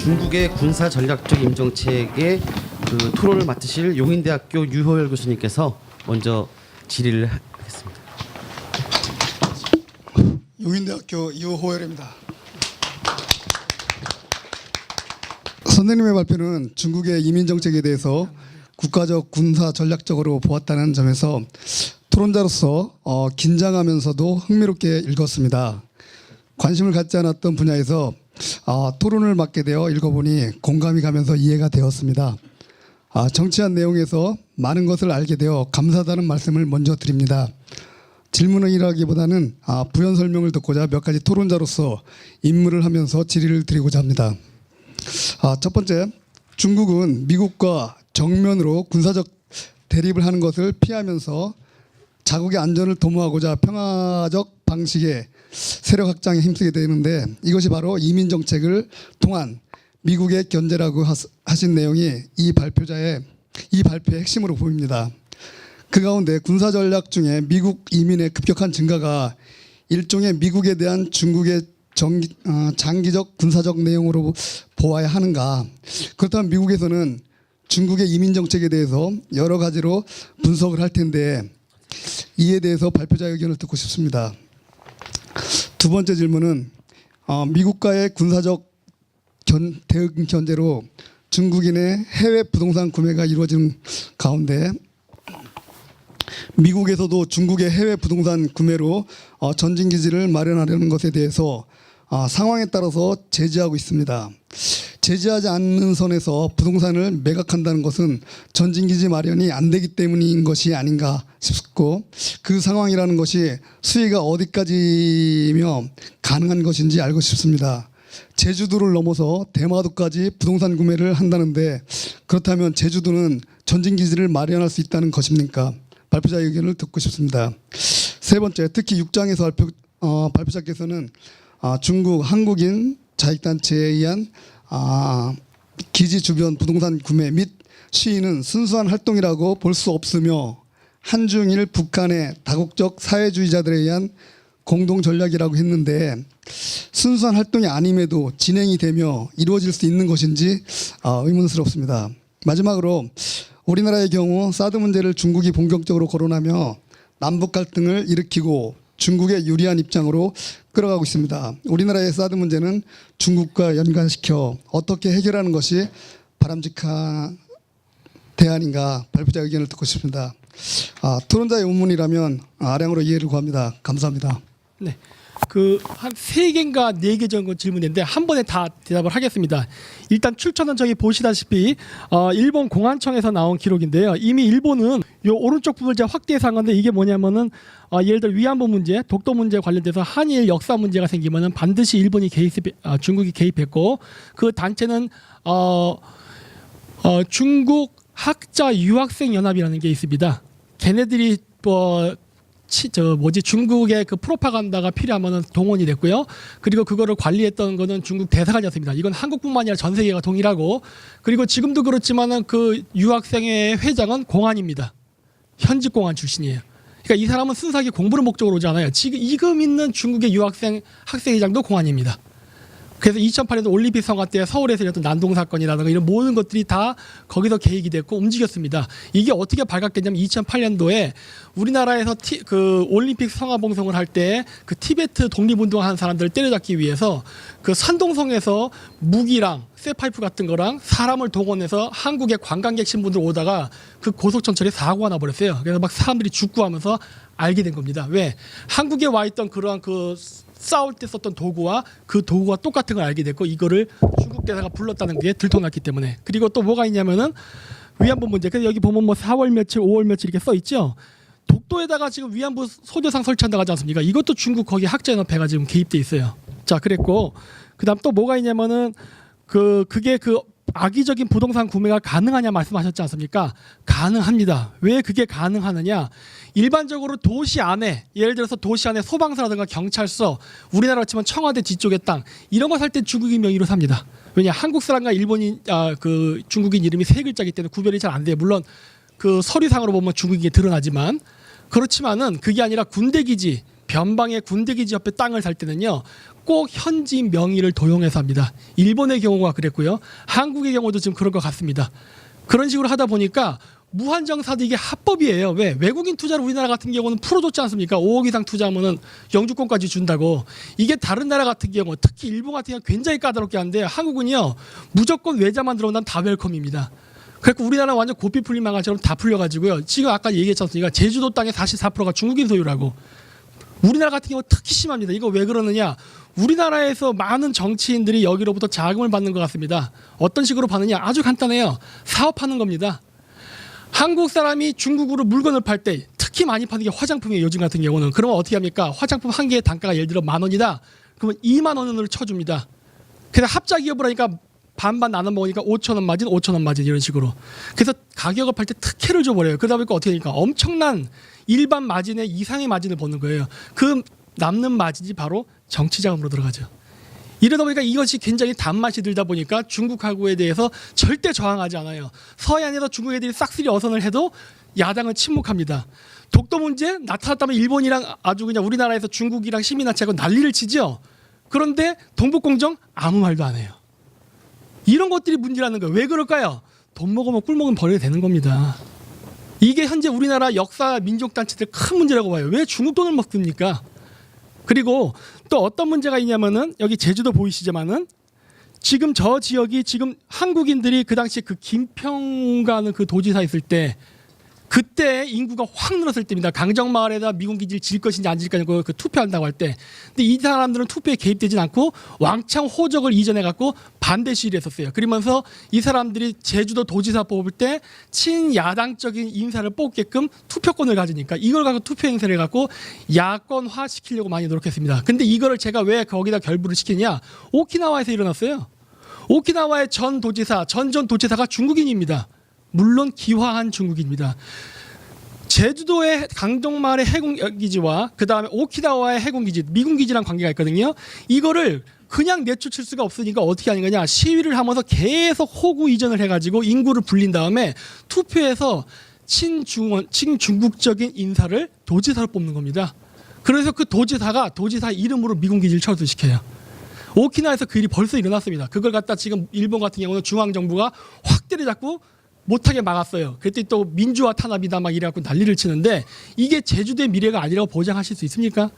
중국의 군사 전략적 임정책의 그 토론을 맡으실 용인대학교 유호열 교수님께서 먼저 질의를 하겠습니다. 용인대학교 유호열입니다. 선생님의 발표는 중국의 이민 정책에 대해서 국가적 군사 전략적으로 보았다는 점에서 토론자로서 긴장하면서도 흥미롭게 읽었습니다. 관심을 갖지 않았던 분야에서 토론을 맡게 되어 읽어보니 공감이 가면서 이해가 되었습니다. 정치한 내용에서 많은 것을 알게 되어 감사하다는 말씀을 먼저 드립니다. 질문이라기보다는 부연 설명을 듣고자 몇 가지 토론자로서 임무를 하면서 질의를 드리고자 합니다. 첫 번째, 중국은 미국과 정면으로 군사적 대립을 하는 것을 피하면서 자국의 안전을 도모하고자 평화적 방식의 세력 확장에 힘쓰게 되는데, 이것이 바로 이민 정책을 통한 미국의 견제라고 하신 내용이 이 발표의 핵심으로 보입니다. 그 가운데 군사 전략 중에 미국 이민의 급격한 증가가 일종의 미국에 대한 중국의 장기적 군사적 내용으로 보아야 하는가? 그렇다면 미국에서는 중국의 이민 정책에 대해서 여러 가지로 분석을 할 텐데, 이에 대해서 발표자의 의견을 듣고 싶습니다. 두 번째 질문은 미국과의 군사적 대응 견제로 중국인의 해외 부동산 구매가 이루어지는 가운데 미국에서도 중국의 해외 부동산 구매로 전진기지를 마련하려는 것에 대해서 상황에 따라서 제지하고 있습니다. 제지하지 않는 선에서 부동산을 매각한다는 것은 전진기지 마련이 안 되기 때문인 것이 아닌가 싶고, 그 상황이라는 것이 수위가 어디까지며 가능한 것인지 알고 싶습니다. 제주도를 넘어서 대마도까지 부동산 구매를 한다는데, 그렇다면 제주도는 전진기지를 마련할 수 있다는 것입니까? 발표자의 의견을 듣고 싶습니다. 세 번째, 특히 6장에서 발표자께서는 중국 한국인 자익단체에 의한 기지 주변 부동산 구매 및 시위는 순수한 활동이라고 볼 수 없으며 한중일 북한의 다국적 사회주의자들에 의한 공동 전략이라고 했는데, 순수한 활동이 아님에도 진행이 되며 이루어질 수 있는 것인지 의문스럽습니다. 마지막으로 우리나라의 경우 사드 문제를 중국이 본격적으로 거론하며 남북 갈등을 일으키고 중국에 유리한 입장으로 끌어가고 있습니다. 우리나라의 사드 문제는 중국과 연관시켜 어떻게 해결하는 것이 바람직한 대안인가? 발표자 의견을 듣고 싶습니다. 토론자의 의문이라면 아량으로 이해를 구합니다. 감사합니다. 네, 한 3개인가 4개 정도 질문인데 한 번에 다 대답을 하겠습니다. 일단 출처는 저기 보시다시피 일본 공안청에서 나온 기록인데요. 이미 일본은 요 오른쪽 부분을 제가 확대해서 한 건데, 이게 뭐냐면은 예를 들어 위안부 문제, 독도 문제 관련돼서 한일 역사 문제가 생기면은 반드시 일본이 중국이 개입했고, 그 단체는 중국 학자 유학생 연합이라는 게 있습니다. 걔네들이 중국의 그 프로파간다가 필요하면 동원이 됐고요. 그리고 그거를 관리했던 거는 중국 대사관이었습니다. 이건 한국뿐만 아니라 전 세계가 동일하고, 그리고 지금도 그렇지만은 그 유학생의 회장은 공안입니다. 현직 공안 출신이에요. 그러니까 이 사람은 순수하게 공부를 목적으로 오지 않아요. 지금 있는 중국의 유학생 학생회장도 공안입니다. 그래서 2008년도 올림픽 성화 때 서울에서 일어났던 난동 사건이라든가 이런 모든 것들이 다 거기서 계획이 됐고 움직였습니다. 이게 어떻게 발각됐냐면 2008년도에 우리나라에서 그 올림픽 성화 봉송을 할 때 그 티베트 독립운동하는 사람들을 때려잡기 위해서 그 산동성에서 무기랑 쇠파이프 같은 거랑 사람을 동원해서 한국의 관광객 신분들 오다가 그 고속천철에 사고가 나버렸어요. 그래서 막 사람들이 죽고 하면서 알게 된 겁니다. 왜? 한국에 와 있던 그러한 그 싸울 때 썼던 도구와 그 도구가 똑같은 걸 알게 됐고, 이거를 중국 대사가 불렀다는 게 들통났기 때문에. 그리고 또 뭐가 있냐면은 위안부 문제. 그래서 여기 보면 뭐 4월 며칠, 5월 며칠 이렇게 써 있죠. 독도에다가 지금 위안부 소녀상 설치한다고 하지 않습니까? 이것도 중국 거기 학자연합회가 지금 개입돼 있어요. 자, 그랬고 그다음 또 뭐가 있냐면은 그게 악의적인 부동산 구매가 가능하냐 말씀하셨지 않습니까? 가능합니다. 왜 그게 가능하느냐? 일반적으로 도시 안에, 예를 들어서 도시 안에 소방서라든가 경찰서, 우리나라 치면 청와대 뒤쪽의 땅, 이런 거 살 때 중국인 명의로 삽니다. 왜냐? 한국 사람과 일본인 그 중국인 이름이 3글자이기 때문에 구별이 잘 안 돼요. 물론 그 서류상으로 보면 중국인이 드러나지만, 그렇지만은 그게 아니라 군대 기지, 변방의 군대기지 옆에 땅을 살 때는요 꼭 현지 명의를 도용해서 합니다. 일본의 경우가 그랬고요. 한국의 경우도 지금 그럴 것 같습니다. 그런 식으로 하다 보니까 무한정사도 이게 합법이에요. 왜? 외국인 투자를 우리나라 같은 경우는 풀어줬지 않습니까? 5억 이상 투자하면은 영주권까지 준다고. 이게 다른 나라 같은 경우, 특히 일본 같은 경우 굉장히 까다롭게 하는데 한국은요 무조건 외자만 들어온다면 다 웰컴입니다. 그래서 우리나라 완전 고삐 풀린 망아처럼 다 풀려가지고요. 지금 아까 얘기했잖습니까? 제주도 땅의 44%가 중국인 소유라고. 우리나라 같은 경우 특히 심합니다. 이거 왜 그러느냐? 우리나라에서 많은 정치인들이 여기로부터 자금을 받는 것 같습니다. 어떤 식으로 받느냐? 아주 간단해요. 사업하는 겁니다. 한국 사람이 중국으로 물건을 팔 때 특히 많이 파는 게 화장품이에요. 요즘 같은 경우는. 그러면 어떻게 합니까? 화장품 한 개의 단가가 예를 들어 10,000원이다. 그러면 20,000원으로 쳐줍니다. 그래서 합작 기업을 하니까 반반 나눠 먹으니까 5,000원 마진, 5,000원 마진 이런 식으로. 그래서 가격을 팔 때 특혜를 줘버려요. 그러다 보니까 어떻게 되니까 엄청난 일반 마진의 이상의 마진을 버는 거예요. 그 남는 마진이 바로 정치자금으로 들어가죠. 이러다 보니까 이것이 굉장히 단맛이 들다 보니까 중국하고에 대해서 절대 저항하지 않아요. 서해안에서 중국 애들이 싹쓸이 어선을 해도 야당은 침묵합니다. 독도 문제 나타났다면 일본이랑 아주 그냥 우리나라에서 중국이랑 시민단체하고 난리를 치죠. 그런데 동북공정 아무 말도 안 해요. 이런 것들이 문제라는 거예요. 왜 그럴까요? 돈 먹으면 꿀 먹으면 버려야 되는 겁니다. 이게 현재 우리나라 역사 민족단체들 큰 문제라고 봐요. 왜 중국 돈을 먹습니까? 그리고 또 어떤 문제가 있냐면은 여기 제주도 보이시지만은 지금 저 지역이 지금 한국인들이 그 당시에 그 김평가는 그 도지사 있을 때 그때 인구가 확 늘었을 때입니다. 강정마을에다 미군 기지를 질 것인지 안 질 것인지 그 투표한다고 할 때. 근데 이 사람들은 투표에 개입되진 않고 왕창 호적을 이전해 갖고 반대 시위를 했었어요. 그러면서 이 사람들이 제주도 도지사 뽑을 때 친야당적인 인사를 뽑게끔 투표권을 가지니까 이걸 갖고 투표 행세를 해 갖고 야권화 시키려고 많이 노력했습니다. 근데 이거를 제가 왜 거기다 결부를 시키냐? 오키나와에서 일어났어요. 오키나와의 전 도지사가 중국인입니다. 물론 기화한 중국입니다. 제주도의 강정마을의 해군기지와 그 다음에 오키나와의 해군기지, 미군기지랑 관계가 있거든요. 이거를 그냥 내쫓을 수가 없으니까 어떻게 하는 거냐. 시위를 하면서 계속 호구 이전을 해가지고 인구를 불린 다음에 투표해서 친중국적인 인사를 도지사로 뽑는 겁니다. 그래서 그 도지사 이름으로 미군기지를 철수시켜요. 오키나와에서 그 일이 벌써 일어났습니다. 그걸 갖다 지금 일본 같은 경우는 중앙정부가 확 때려잡고 못하게 막았어요. 그랬더니 또 민주화 탄압이다 막 이래갖고 난리를 치는데 이게 제주도의 미래가 아니라고 보장하실 수 있습니까?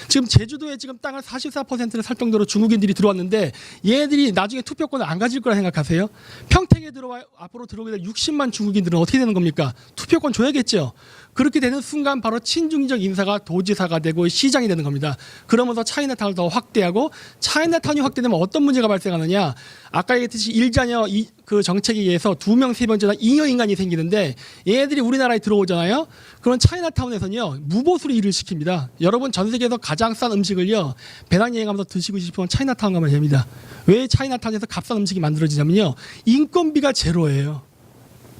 지금 제주도에 지금 땅을 44%를 살 정도로 중국인들이 들어왔는데 얘들이 나중에 투표권을 안 가질 거라 생각하세요? 평택에 앞으로 들어오게 될 60만 중국인들은 어떻게 되는 겁니까? 투표권 줘야겠죠. 그렇게 되는 순간 바로 친중적 인사가 도지사가 되고 시장이 되는 겁니다. 그러면서 차이나타운을 더 확대하고 차이나타운이 확대되면 어떤 문제가 발생하느냐? 아까 얘기했듯이 일자녀 그 정책에 의해서 2명, 3명째나 잉여 인간이 생기는데 얘들이 우리나라에 들어오잖아요. 그런 차이나타운에서는요 무보수로 일을 시킵니다. 여러분 전 세계에서 가장 싼 음식을요 배낭여행하면서 드시고 싶으면 차이나타운 가면 됩니다. 왜 차이나타운에서 값싼 음식이 만들어지냐면요 인건비가 제로예요.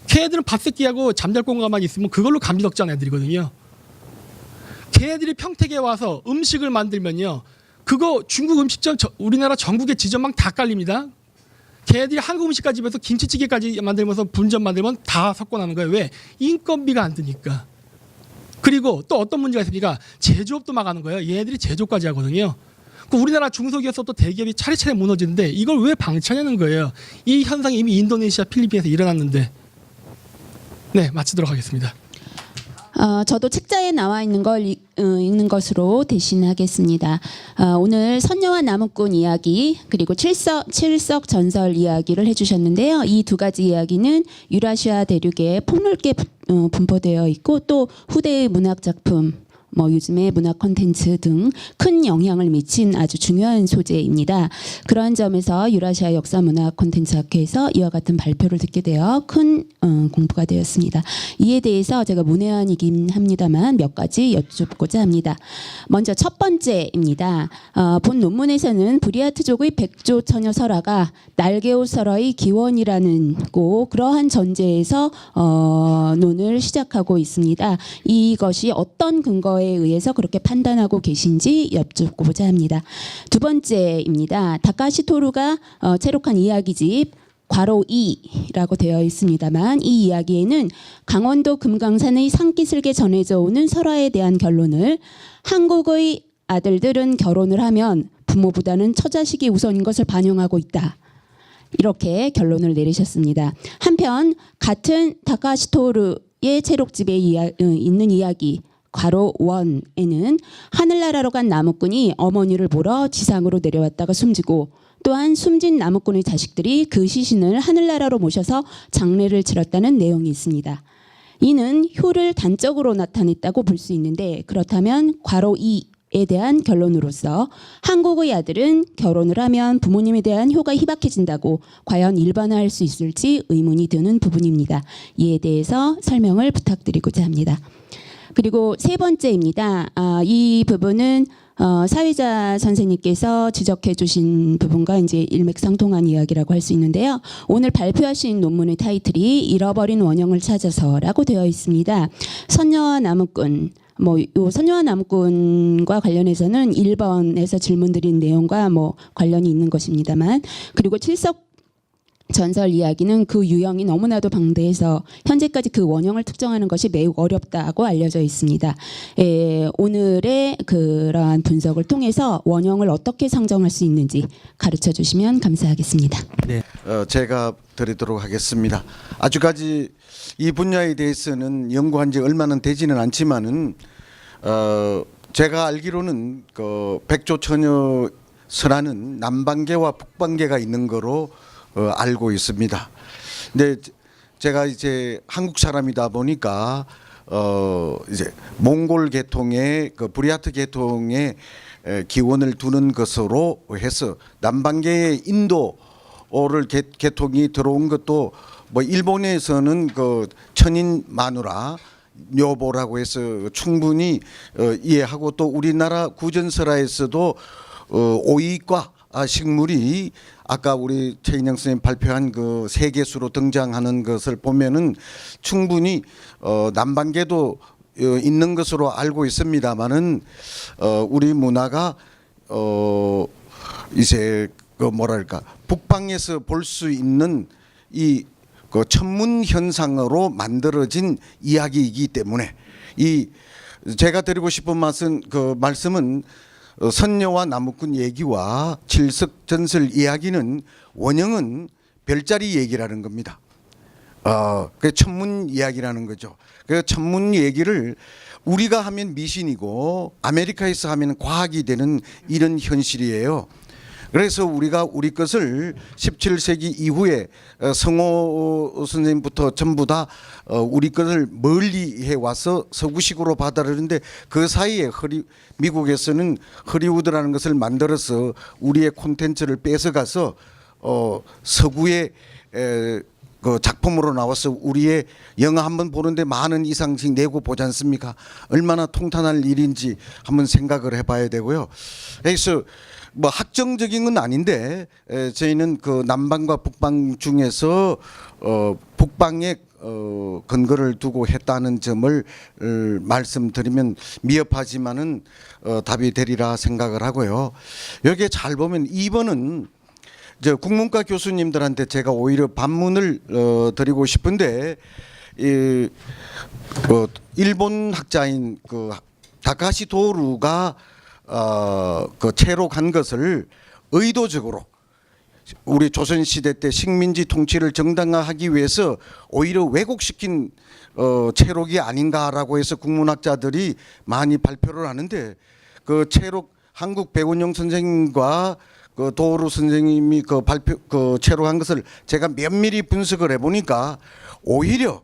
걔들은 밥새끼하고 잠잘 공간만 있으면 그걸로 감기 덕지하는 애들이거든요. 걔들이 평택에 와서 음식을 만들면요 그거 중국 음식점 우리나라 전국의 지점망 다 깔립니다. 걔들이 한국 음식까지 집에서 김치찌개까지 만들면서 분점 만들면 다 섞고 나는 거예요. 왜? 인건비가 안 드니까. 그리고 또 어떤 문제가 있습니까? 제조업도 막하는 거예요. 얘네들이 제조까지 하거든요. 그 우리나라 중소기업에서 또 대기업이 차례차례 무너지는데 이걸 왜 방치하냐는 거예요. 이 현상이 이미 인도네시아, 필리핀에서 일어났는데. 네, 마치도록 하겠습니다. 저도 책자에 나와 있는 걸 읽는 것으로 대신하겠습니다. 오늘 선녀와 나무꾼 이야기 그리고 칠석 전설 이야기를 해주셨는데요. 이 두 가지 이야기는 유라시아 대륙에 폭넓게 분포되어 있고 또 후대의 문학 작품 요즘의 문화 콘텐츠 등 큰 영향을 미친 아주 중요한 소재입니다. 그러한 점에서 유라시아 역사 문화 콘텐츠 학회에서 이와 같은 발표를 듣게 되어 큰 공부가 되었습니다. 이에 대해서 제가 문외한이긴 합니다만 몇 가지 여쭙고자 합니다. 먼저 첫 번째입니다. 본 논문에서는 브리아트족의 백조 처녀 설화가 날개옷 설화의 기원이라는 그러한 전제에서 논을 시작하고 있습니다. 이것이 어떤 근거에 의해서 그렇게 판단하고 계신지 여쭙고자 합니다. 두 번째입니다. 다카시 토루가 체록한 이야기집 괄호 2라고 되어 있습니다만 이 이야기에는 강원도 금강산의 산기슭에 전해져 오는 설화에 대한 결론을 한국의 아들들은 결혼을 하면 부모보다는 처자식이 우선인 것을 반영하고 있다. 이렇게 결론을 내리셨습니다. 한편 같은 다카하시 토오루의 체록집에 있는 이야기 괄호 1에는 하늘나라로 간 나무꾼이 어머니를 보러 지상으로 내려왔다가 숨지고 또한 숨진 나무꾼의 자식들이 그 시신을 하늘나라로 모셔서 장례를 치렀다는 내용이 있습니다. 이는 효를 단적으로 나타냈다고 볼 수 있는데 그렇다면 괄호 2에 대한 결론으로서 한국의 아들은 결혼을 하면 부모님에 대한 효가 희박해진다고 과연 일반화할 수 있을지 의문이 드는 부분입니다. 이에 대해서 설명을 부탁드리고자 합니다. 그리고 세 번째입니다. 이 부분은 사회자 선생님께서 지적해 주신 부분과 이제 일맥상통한 이야기라고 할 수 있는데요. 오늘 발표하신 논문의 타이틀이 잃어버린 원형을 찾아서라고 되어 있습니다. 선녀와 나무꾼, 요 선녀와 나무꾼과 관련해서는 1번에서 질문드린 내용과 관련이 있는 것입니다만, 그리고 칠석 전설 이야기는 그 유형이 너무나도 방대해서 현재까지 그 원형을 특정하는 것이 매우 어렵다고 알려져 있습니다. 오늘의 그러한 분석을 통해서 원형을 어떻게 상정할 수 있는지 가르쳐 주시면 감사하겠습니다. 네, 제가 드리도록 하겠습니다. 아직까지 이 분야에 대해서는 연구한 지 얼마는 되지는 않지만은 제가 알기로는 그 백조처녀 설화는 남방계와 북방계가 있는 거로 알고 있습니다. 근데 제가 이제 한국 사람이다 보니까 이제 몽골 계통의 그 부리아트 계통의 기원을 두는 것으로 해서 남방계의 인도를 계통이 들어온 것도 일본에서는 그 천인 마누라 묘보라고 해서 충분히 이해하고, 또 우리나라 구전설화에서도 오이과 식물이 아까 우리 최인영 선생님 발표한 그 세계수로 등장하는 것을 보면은 충분히 남방계도 있는 것으로 알고 있습니다만은 우리 문화가 이제 그 뭐랄까 북방에서 볼 수 있는 이 그 천문 현상으로 만들어진 이야기이기 때문에 이 제가 드리고 싶은 말씀은 선녀와 나무꾼 얘기와 칠석전설 이야기는 원형은 별자리 얘기라는 겁니다. 그 천문 이야기라는 거죠. 그 천문 얘기를 우리가 하면 미신이고 아메리카에서 하면 과학이 되는 이런 현실이에요. 그래서 우리가 우리 것을 17세기 이후에 성호 선생님부터 전부 다 우리 것을 멀리 해와서 서구식으로 받아들이는데, 그 사이에 미국에서는 허리우드라는 것을 만들어서 우리의 콘텐츠를 뺏어가서 서구의 그 작품으로 나와서 우리의 영화 한번 보는데 10,000원 이상씩 내고 보지 않습니까? 얼마나 통탄할 일인지 한번 생각을 해봐야 되고요. 그래서 학정적인 건 아닌데 저희는 그 남방과 북방 중에서 북방에 근거를 두고 했다는 점을 말씀드리면 미흡하지만은 답이 되리라 생각을 하고요. 여기에 잘 보면 2번은 저 국문과 교수님들한테 제가 오히려 반문을 드리고 싶은데, 일본 학자인 그 다카하시 도루가 그 체록한 것을 의도적으로 우리 조선 시대 때 식민지 통치를 정당화하기 위해서 오히려 왜곡시킨 체록이 아닌가라고 해서 국문학자들이 많이 발표를 하는데, 그 체록 한국 백운영 선생님과 그 도루 선생님이 그 체록한 것을 제가 면밀히 분석을 해보니까 오히려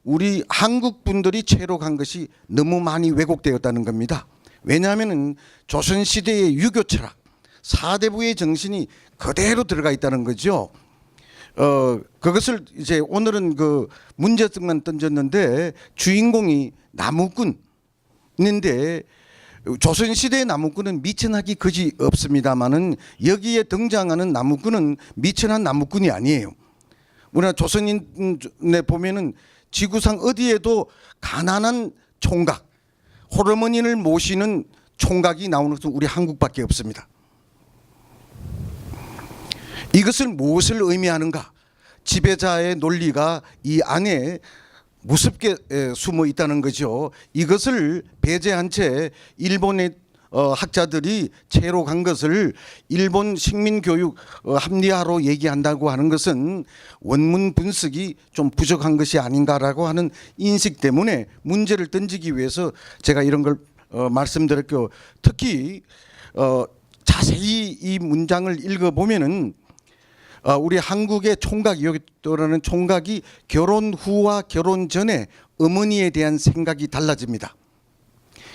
우리 한국 분들이 체록한 것이 너무 많이 왜곡되었다는 겁니다. 왜냐하면은 조선 시대의 유교 철학, 사대부의 정신이 그대로 들어가 있다는 거죠. 그것을 이제 오늘은 그 문제점만 던졌는데 주인공이 나무꾼인데, 조선 시대의 나무꾼은 미천하기 그지 없습니다만은 여기에 등장하는 나무꾼은 미천한 나무꾼이 아니에요. 우리나라 조선인에 보면은 지구상 어디에도 가난한 총각, 호르몬인을 모시는 총각이 나오는 것은 우리 한국밖에 없습니다. 이것을 무엇을 의미하는가? 지배자의 논리가 이 안에 무섭게 숨어 있다는 거죠. 이것을 배제한 채 일본의 학자들이 채로 간 것을 일본 식민교육 합리화로 얘기한다고 하는 것은 원문 분석이 좀 부족한 것이 아닌가라고 하는 인식 때문에 문제를 던지기 위해서 제가 이런 걸 말씀드렸고, 특히 자세히 이 문장을 읽어보면은 우리 한국의 총각, 여기 떠오르는 총각이 결혼 후와 결혼 전에 어머니에 대한 생각이 달라집니다.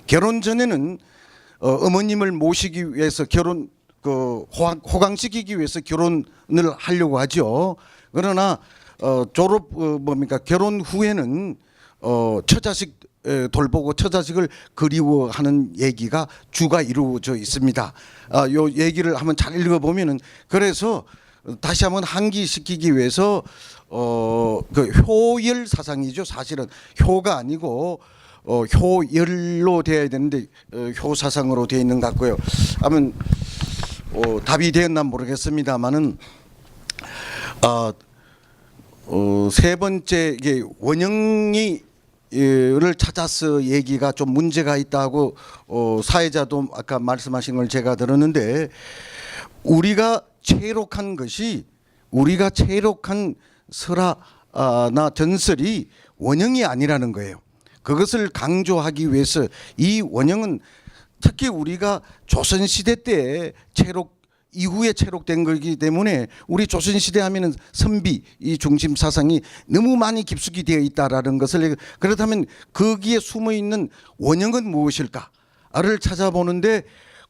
결혼 전에는 어머님을 모시기 위해서 호강시키기 위해서 결혼을 하려고 하죠. 그러나 결혼 후에는 처자식 돌보고 처자식을 그리워하는 얘기가 주가 이루어져 있습니다. 요 얘기를 한번 잘 읽어보면은, 그래서 다시 한번 상기시키기 위해서 그 효열 사상이죠. 사실은 효가 아니고 효열로 되어야 되는데 효사상으로 되어 있는 것 같고요. 아무튼 답이 되었나 모르겠습니다만은 세 번째, 이게 원형이 를 찾아서 얘기가 좀 문제가 있다고 사회자도 아까 말씀하신 걸 제가 들었는데, 우리가 체록한 설화나 전설이 원형이 아니라는 거예요. 그것을 강조하기 위해서 이 원형은 특히 우리가 조선시대 때 이후에 체록된 거기 때문에, 우리 조선시대 하면은 선비 이 중심 사상이 너무 많이 깊숙이 되어 있다라는 것을, 그렇다면 거기에 숨어 있는 원형은 무엇일까를 찾아보는데,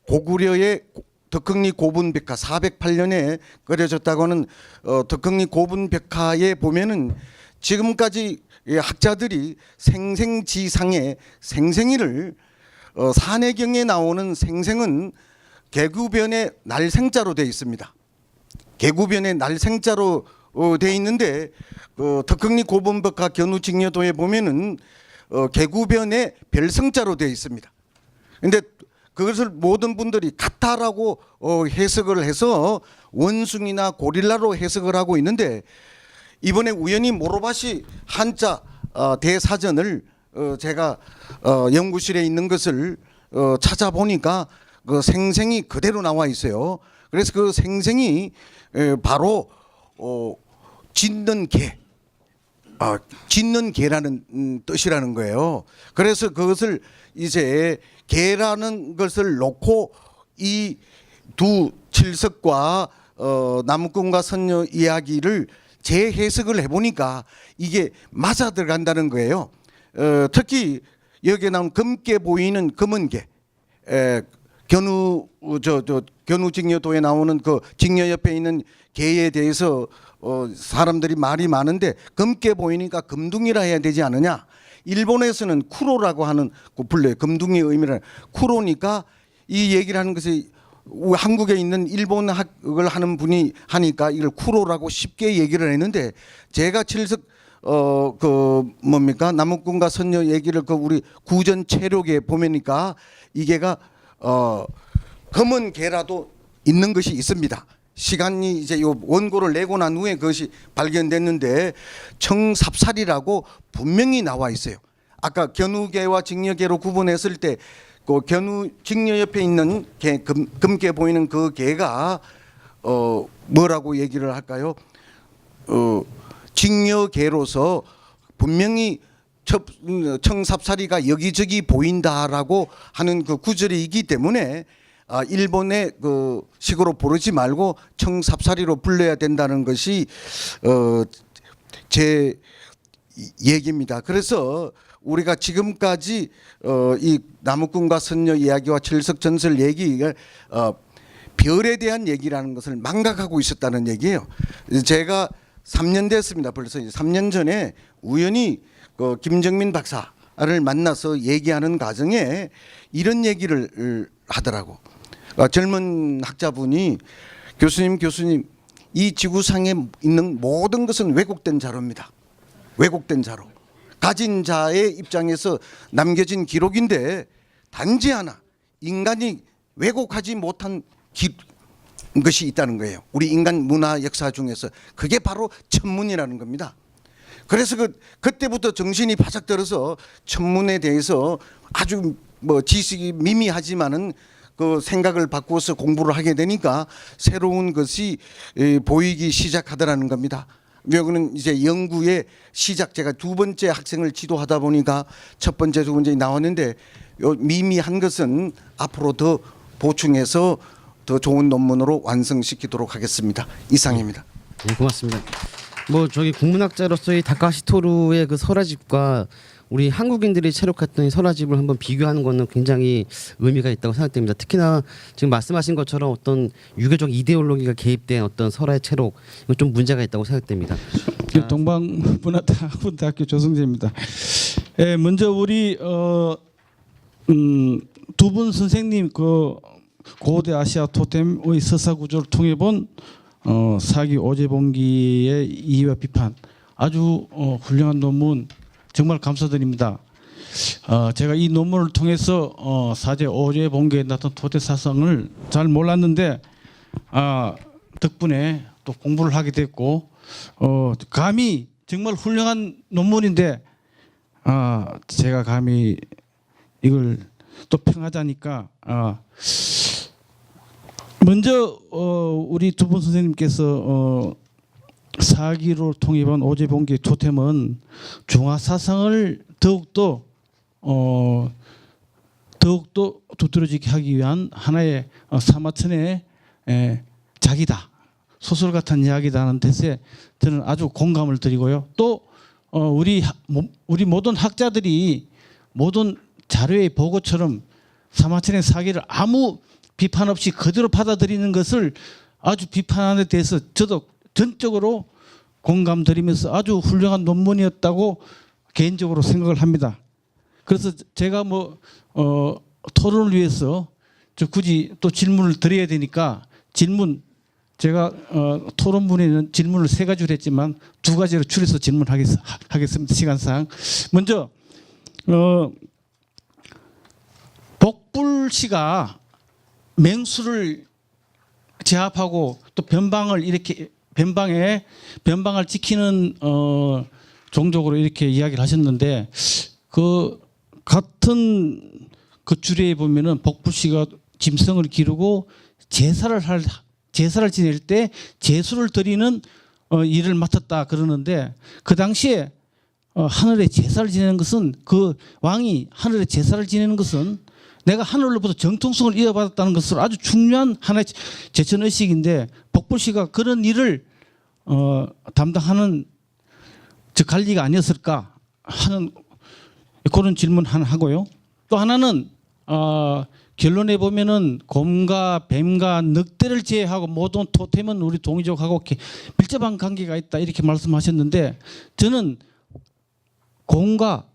고구려의 덕흥리 고분백화 408년에 그려졌다고 하는 덕흥리 고분백화에 보면은 지금까지 학자들이 생생지상의 생생이를 산해경에 나오는 생생은 개구변의 날생자로 되어 있습니다. 개구변의 날생자로 되어 있는데 덕흥리 고분백화 견우직녀도에 보면은 개구변의 별성자로 되어 있습니다. 그런데 그것을 모든 분들이 같다라고 해석을 해서 원숭이나 고릴라로 해석을 하고 있는데, 이번에 우연히 모로바시 한자 대사전을 제가 연구실에 있는 것을 찾아보니까 그 생생이 그대로 나와 있어요. 그래서 그 생생이 바로 짖는 개, 짖는 개라는 뜻이라는 거예요. 그래서 그것을 이제 개라는 것을 놓고 이 두 칠석과 나무꾼과 선녀 이야기를 재해석을 해보니까 이게 맞아 들어간다는 거예요. 특히 여기에 나온 검게 보이는 검은 개, 견우직녀도에 나오는 그 직녀 옆에 있는 개에 대해서 사람들이 말이 많은데, 검게 보이니까 금둥이라 해야 되지 않느냐. 일본에서는 쿠로라고 하는 그 불러요. 금둥이의 의미를. 쿠로니까 이 얘기를 하는 것이 한국에 있는 일본학을 하는 분이 하니까 이걸 쿠로라고 쉽게 얘기를 했는데, 제가 칠석 나무꾼과 선녀 얘기를 우리 구전 체록에 보면니까 이게가 검은 개라도 있는 것이 있습니다. 시간이 이제 요 원고를 내고 난 후에 그것이 발견됐는데, 청삽살이라고 분명히 나와 있어요. 아까 견우개와 직녀개로 구분했을 때 그 견우 직녀 옆에 있는 개, 검게 보이는 그 개가 뭐라고 얘기를 할까요? 직녀개로서 분명히 청삽살이가 여기저기 보인다라고 하는 그 구절이 있기 때문에 일본의 그 식으로 부르지 말고 청삽살이로 불러야 된다는 것이 제 얘기입니다. 그래서 우리가 지금까지 이 나무꾼과 선녀 이야기와 칠석전설 얘기를 별에 대한 얘기라는 것을 망각하고 있었다는 얘기예요. 제가 3년 됐습니다. 벌써 3년 전에 우연히 김정민 박사를 만나서 얘기하는 과정에 이런 얘기를 하더라고. 젊은 학자분이 교수님 이 지구상에 있는 모든 것은 왜곡된 자료입니다. 왜곡된 자료. 가진 자의 입장에서 남겨진 기록인데 단지 하나 인간이 왜곡하지 못한 것이 있다는 거예요. 우리 인간 문화 역사 중에서 그게 바로 천문이라는 겁니다. 그래서 그때부터 정신이 바짝 들어서 천문에 대해서 아주 뭐 지식이 미미하지만은 그 생각을 바꾸어서 공부를 하게 되니까 새로운 것이 보이기 시작하더라는 겁니다. 왜냐하면 이제 연구의 시작, 제가 두 번째 학생을 지도하다 보니까 첫 번째, 두 번째 나왔는데 요 미미한 것은 앞으로 더 보충해서 더 좋은 논문으로 완성시키도록 하겠습니다. 이상입니다. 네, 고맙습니다. 뭐 저기 국문학자로서의 다카시 토루의 그 설화집과 우리 한국인들이 체록했던 이 설화집을 한번 비교하는 거는 굉장히 의미가 있다고 생각됩니다. 특히나 지금 말씀하신 것처럼 어떤 유교적 이데올로기가 개입된 어떤 설화의 체록, 이건 좀 문제가 있다고 생각됩니다. 동방문화대학교 조성재입니다. 먼저 우리 두 분 선생님 그 고대 아시아 토템의 서사 구조를 통해 본 사기 오제봉기의 이해와 비판, 아주 훌륭한 논문 정말 감사드립니다. 제가 이 논문을 통해서 사제 오제봉기에 나타난 토대 사상을 잘 몰랐는데 덕분에 또 공부를 하게 됐고, 감히 정말 훌륭한 논문인데 제가 감히 이걸 또 평하자니까 먼저 우리 두 분 선생님께서 사기로 통입한 오제봉기의 토템은 중화 사상을 더욱더 두드러지게 하기 위한 하나의 사마천의 작이다, 소설 같은 이야기다는 뜻에 저는 아주 공감을 드리고요. 또 우리 모든 학자들이 모든 자료의 보고처럼 사마천의 사기를 아무 비판 없이 그대로 받아들이는 것을 아주 비판하는 데 대해서 저도 전적으로 공감드리면서 아주 훌륭한 논문이었다고 개인적으로 생각을 합니다. 그래서 제가 토론을 위해서 굳이 또 질문을 드려야 되니까 제가 토론문에는 질문을 3가지로 했지만 2가지로 줄여서 질문하겠습니다. 시간상. 먼저 복불씨가 맹수를 제압하고 또 변방을 지키는 종족으로 이렇게 이야기를 하셨는데, 그 같은 그 주례에 보면은 복불씨가 짐승을 기르고 제사를 지낼 때 제수를 드리는 일을 맡았다 그러는데, 그 당시에 하늘에 제사를 지내는 것은, 그 왕이 하늘에 제사를 지내는 것은 내가 하늘로부터 정통성을 이어받았다는 것으로 아주 중요한 하나의 제천의식인데, 복불씨가 그런 일을 담당하는 관리가 아니었을까 하는 그런 질문 하나 하고요. 또 하나는 결론에 보면은 곰과 뱀과 늑대를 제외하고 모든 토템은 우리 동이족하고 밀접한 관계가 있다 이렇게 말씀하셨는데, 저는 곰과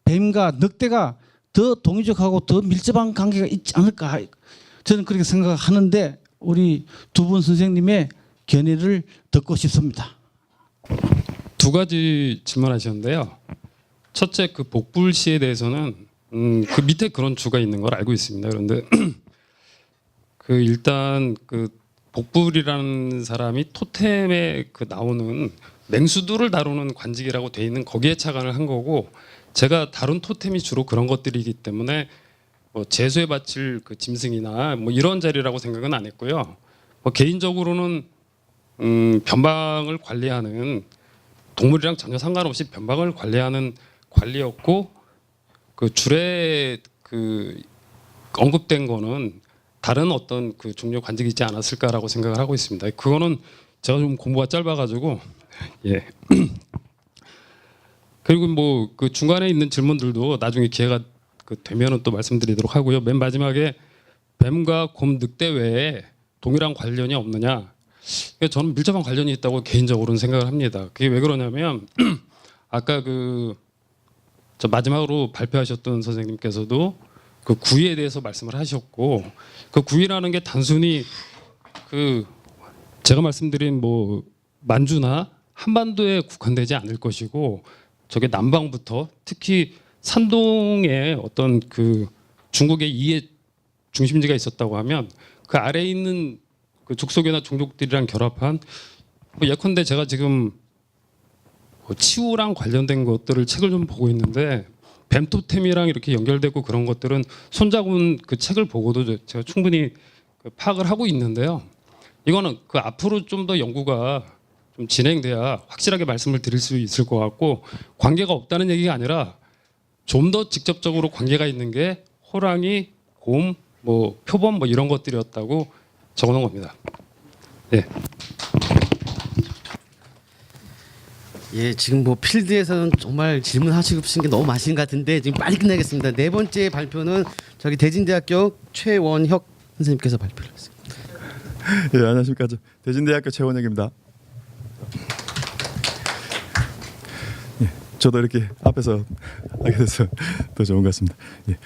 뱀과 늑대가 더 동이족하고 더 밀접한 관계가 있지 않을까, 저는 그렇게 생각하는데 우리 두 분 선생님의 견해를 듣고 싶습니다. 2가지 질문하셨는데요. 첫째, 그 복불씨에 대해서는 그 밑에 그런 주가 있는 걸 알고 있습니다. 그런데 그 일단 그 복불이라는 사람이 토템에 그 나오는 맹수들을 다루는 관직이라고 돼 있는 거기에 착안을 한 거고, 제가 다룬 토템이 주로 그런 것들이기 때문에 뭐 제수에 바칠 그 짐승이나 뭐 이런 자리라고 생각은 안 했고요. 개인적으로는 변방을 관리하는, 동물이랑 전혀 상관없이 변방을 관리하는 관리였고, 그 줄에 그 언급된 거는 다른 어떤 그 중요 관직이지 않았을까라고 생각을 하고 있습니다. 그거는 제가 좀 공부가 짧아가지고 예. 그리고 뭐 그 중간에 있는 질문들도 나중에 기회가 되면은 또 말씀드리도록 하고요. 맨 마지막에 뱀과 곰, 늑대 외에 동일한 관련이 없느냐? 저는 밀접한 관련이 있다고 개인적으로는 생각을 합니다. 그게 왜 그러냐면 아까 저 마지막으로 발표하셨던 선생님께서도 그 구이에 대해서 말씀을 하셨고, 그 구이라는 게 단순히 그 제가 말씀드린 뭐 만주나 한반도에 국한되지 않을 것이고, 저게 남방부터 특히 산동에 어떤 그 중국의 이해 중심지가 있었다고 하면 그 아래에 있는 그 족속이나 종족들이랑 결합한, 뭐 예컨대 제가 지금 치유랑 관련된 것들을 책을 좀 보고 있는데 뱀토템이랑 이렇게 연결되고 그런 것들은 손자군 그 책을 보고도 제가 충분히 파악을 하고 있는데요. 이거는 그 앞으로 좀 더 연구가 좀 진행돼야 확실하게 말씀을 드릴 수 있을 것 같고, 관계가 없다는 얘기가 아니라 좀 더 직접적으로 관계가 있는 게 호랑이, 곰, 뭐 표범 뭐 이런 것들이었다고 적어놓은 겁니다. 예. 예, 지금 뭐 필드에서는 정말 질문하시고 싶으신 게 너무 많으신 것 같은데 지금 빨리 끝내겠습니다. 네 번째 발표는 저기 대진대학교 최원혁 선생님께서 발표를 했습니다. 예, 안녕하십니까. 대진대학교 최원혁입니다. 예, 저도 이렇게 앞에서 하게 돼서 더 좋은 것 같습니다. 예.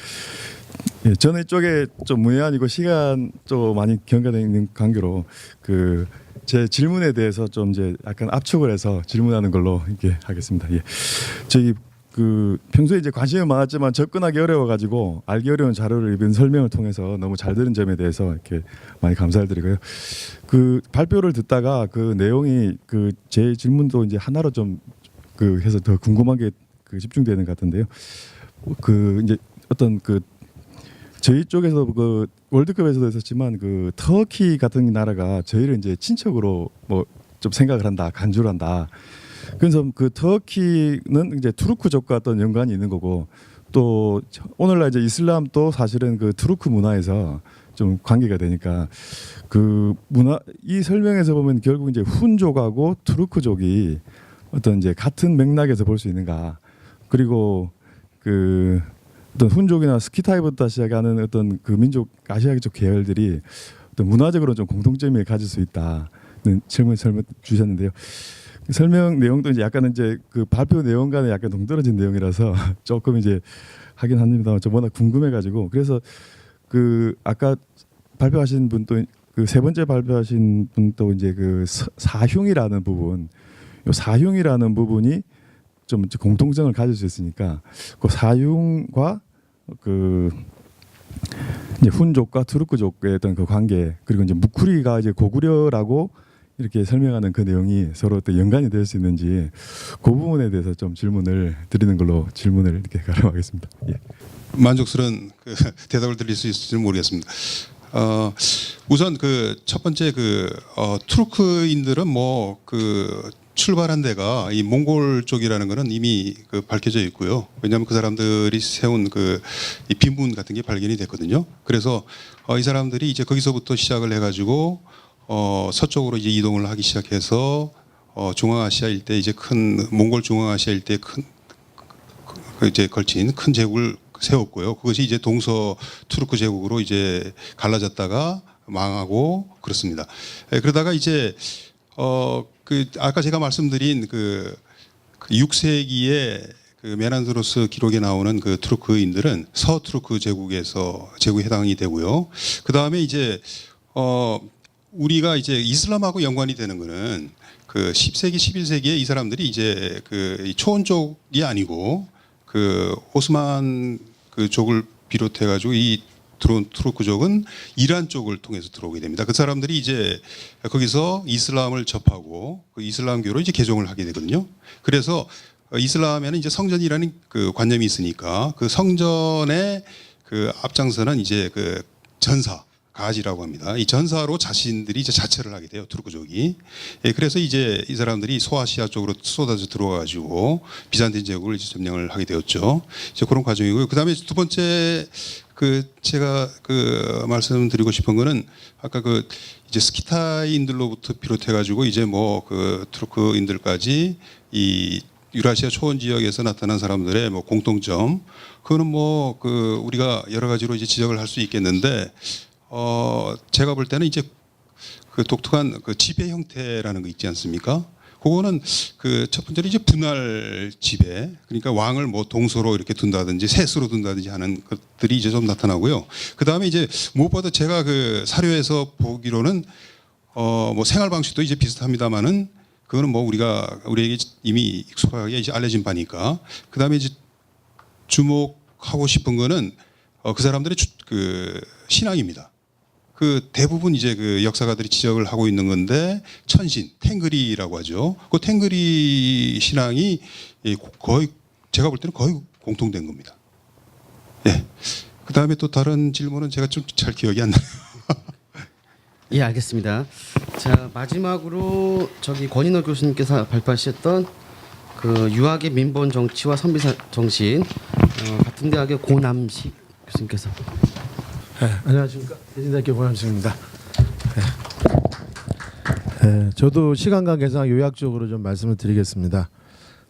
예, 저는 이쪽에 좀 문외한이고 시간 좀 많이 경과되어 있는 관계로 그 제 질문에 대해서 좀 이제 약간 압축을 해서 질문하는 걸로 이렇게 하겠습니다. 예. 저희 그 평소에 이제 관심은 많았지만 접근하기 어려워가지고 알기 어려운 자료를 이번 설명을 통해서 너무 잘 들은 점에 대해서 이렇게 많이 감사를 드리고요. 그 발표를 듣다가 그 내용이 그 제 질문도 이제 하나로 좀 그 해서 더 궁금한 게 그 집중되는 것 같은데요. 그 이제 어떤 그 저희 쪽에서 그 월드컵에서도 있었지만 그 터키 같은 나라가 저희를 이제 친척으로 뭐 좀 생각을 한다, 간주를 한다. 그래서 그 터키는 이제 투르크족과 어떤 연관이 있는 거고, 또 오늘날 이제 이슬람도 사실은 그 투르크 문화에서 좀 관계가 되니까 그 문화 이 설명에서 보면 결국 이제 훈족하고 투르크족이 어떤 이제 같은 맥락에서 볼 수 있는가, 그리고 그 어떤 훈족이나 스키타이부터 시작하는 어떤 그 민족 아시아족 계열들이 어떤 문화적으로 좀 공통점을 가질 수 있다는 설명 주셨는데요. 설명 내용도 이제 약간은 이제 그 발표 내용과는 약간 동떨어진 내용이라서 조금 이제 하긴 합니다만 좀 워낙 궁금해가지고, 그래서 그 아까 발표하신 분도 그 세 번째 발표하신 분도 이제 그 사흉이라는 부분, 요 사흉이라는 부분이 좀 공통성을 가질 수 있으니까 그 사흉과 그 이제 훈족과 투르크족의 어떤 그 관계, 그리고 이제 무쿠리가 이제 고구려라고 이렇게 설명하는 그 내용이 서로 어떤 연관이 될 수 있는지 그 부분에 대해서 좀 질문을 드리는 걸로 질문을 이렇게 가름하겠습니다. 예. 만족스러운 그 대답을 드릴 수 있을지는 모르겠습니다. 우선 그 첫 번째 그 투르크인들은 뭐 그 출발한 데가 이 몽골 쪽이라는 거는 이미 그 밝혀져 있고요. 왜냐하면 그 사람들이 세운 그 이 빈문 같은 게 발견이 됐거든요. 그래서 이 사람들이 이제 거기서부터 시작을 해가지고 서쪽으로 이제 이동을 하기 시작해서 중앙아시아 일대 이제 큰 몽골 중앙아시아 일대 큰 이제 걸친 큰 제국을 세웠고요. 그것이 이제 동서 투르크 제국으로 이제 갈라졌다가 망하고 그렇습니다. 그러다가 이제 그 아까 제가 말씀드린 그 6세기에 그 메난드로스 기록에 나오는 그 투르크인들은 서투르크 제국에 해당이 되고요. 그 다음에 이제 우리가 이제 이슬람하고 연관이 되는 거는 그 10세기, 11세기에 이 사람들이 이제 그 초원족이 아니고 그 오스만 그 족을 비롯해 가지고 이 들어온 투르크족은 이란 쪽을 통해서 들어오게 됩니다. 그 사람들이 이제 거기서 이슬람을 접하고 그 이슬람교로 이제 개종을 하게 되거든요. 그래서 이슬람에는 이제 성전이라는 그 관념이 있으니까 그 성전의 그 앞장서는 이제 그 전사 가지라고 합니다. 이 전사로 자신들이 이제 자처를 하게 돼요, 투르크족이. 예, 그래서 이제 이 사람들이 소아시아 쪽으로 쏟아져 들어와가지고 비잔틴 제국을 이제 점령을 하게 되었죠. 이제 그런 과정이고요. 그 다음에 두 번째 그 제가 그 말씀드리고 싶은 거는 아까 그 이제 스키타인들로부터 비롯해가지고 이제 뭐 그 투르크인들까지 이 유라시아 초원 지역에서 나타난 사람들의 뭐 공통점, 그거는 뭐 그 우리가 여러 가지로 이제 지적을 할 수 있겠는데. 제가 볼 때는 이제 그 독특한 그 지배 형태라는 거 있지 않습니까? 그거는 그 첫 번째로 이제 분할 지배, 그러니까 왕을 뭐 동서로 이렇게 둔다든지 셋으로 둔다든지 하는 것들이 이제 좀 나타나고요. 그 다음에 이제 무엇보다 제가 그 사료에서 보기로는 뭐 생활 방식도 이제 비슷합니다만은 그거는 뭐 우리에게 이미 익숙하게 이제 알려진 바니까. 그 다음에 이제 주목하고 싶은 거는 그 사람들의 그 신앙입니다. 그 대부분 이제 그 역사가들이 지적을 하고 있는 건데 천신 탱그리라고 하죠. 그 탱그리 신앙이 거의 제가 볼 때는 거의 공통된 겁니다. 예. 그 다음에 또 다른 질문은 제가 좀 잘 기억이 안 나요. 예, 알겠습니다. 자, 마지막으로 저기 권인호 교수님께서 발표하셨던 그 유학의 민본 정치와 선비사 정신 같은 대학의 고남식 교수님께서. 네, 안녕하십니까. 대진대학교 고남식입니다. 네, 저도 시간 관계상 요약적으로 좀 말씀을 드리겠습니다.